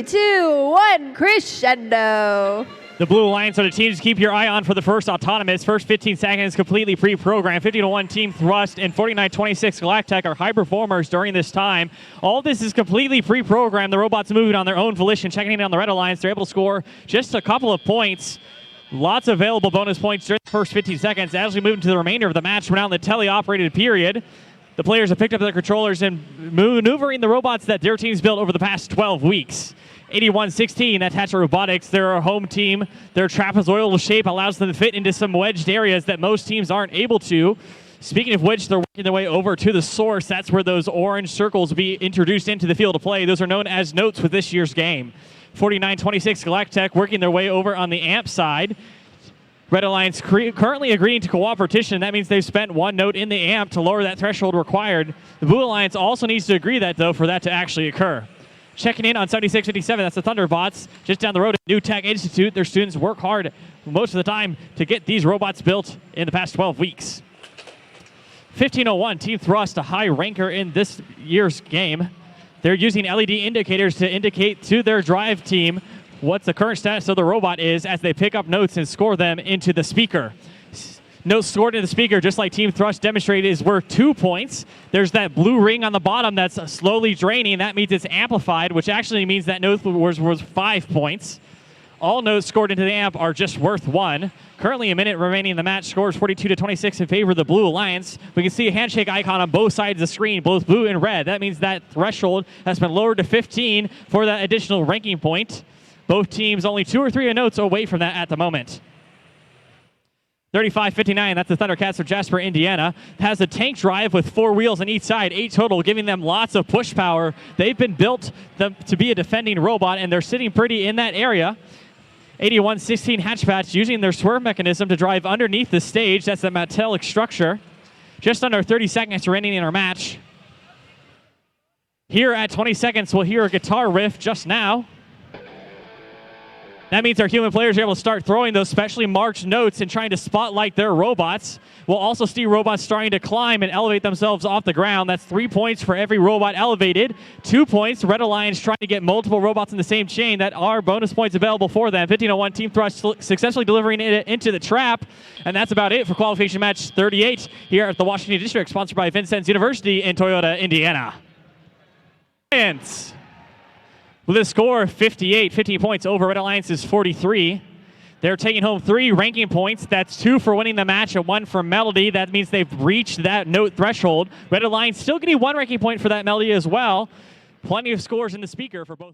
3, 2, 1, crescendo. The Blue Alliance are the teams to keep your eye on for the first autonomous. First 15 seconds completely pre-programmed. 50-1 Team Thrust and 49-26 Galactech are high performers during this time. All this is completely pre-programmed. The robots moving on their own volition, checking in on the Red Alliance. They're able to score just a couple of points. Lots of available bonus points during the first 15 seconds. As we move into the remainder of the match, we're now in the tele-operated period. The players have picked up their controllers and maneuvering the robots that their teams built over the past 12 weeks. 81-16, that's Hatcher Robotics. They're a home team. Their trapezoidal shape allows them to fit into some wedged areas that most teams aren't able to. Speaking of which, they're working their way over to the source. That's where those orange circles will be introduced into the field of play. Those are known as notes with this year's game. 49-26 Galactech working their way over on the amp side. Red Alliance currently agreeing to cooperation. That means they've spent one note in the amp to lower that threshold required. The Blue Alliance also needs to agree that, though, for that to actually occur. Checking in on 7657, that's the Thunderbots. Just down the road at New Tech Institute, their students work hard most of the time to get these robots built in the past 12 weeks. 1501, Team Thrust, a high ranker in this year's game. They're using LED indicators to indicate to their drive team what the current status of the robot is as they pick up notes and score them into the speaker. Notes scored in the speaker, just like Team Thrust demonstrated, is worth 2 points. There's that blue ring on the bottom that's slowly draining. That means it's amplified, which actually means that note was worth 5 points. All notes scored into the amp are just worth 1. Currently a minute remaining in the match. Scores 42-26 in favor of the Blue Alliance. We can see a handshake icon on both sides of the screen, both blue and red. That means that threshold has been lowered to 15 for that additional ranking point. Both teams only 2 or 3 notes away from that at the moment. 35-59, that's the Thundercats of Jasper, Indiana. Has a tank drive with 4 wheels on each side, 8 total, giving them lots of push power. They've been built to be a defending robot, and they're sitting pretty in that area. 81-16 Hatchbats using their swerve mechanism to drive underneath the stage. That's the metallic structure. Just under 30 seconds remaining in our match. Here at 20 seconds, we'll hear a guitar riff just now. That means our human players are able to start throwing those specially marked notes and trying to spotlight their robots. We'll also see robots starting to climb and elevate themselves off the ground. That's 3 points for every robot elevated. 2 points. Red Alliance trying to get multiple robots in the same chain. That are bonus points available for them. 1501 Team Thrust successfully delivering it into the trap. And that's about it for qualification match 38 here at the Washington District, sponsored by Vincennes University in Toyota, Indiana. With a score of 58, 15 points over Red Alliance's 43. They're taking home 3 ranking points. That's 2 for winning the match and 1 for Melody. That means they've reached that note threshold. Red Alliance still getting 1 ranking point for that Melody as well. Plenty of scores in the speaker for both.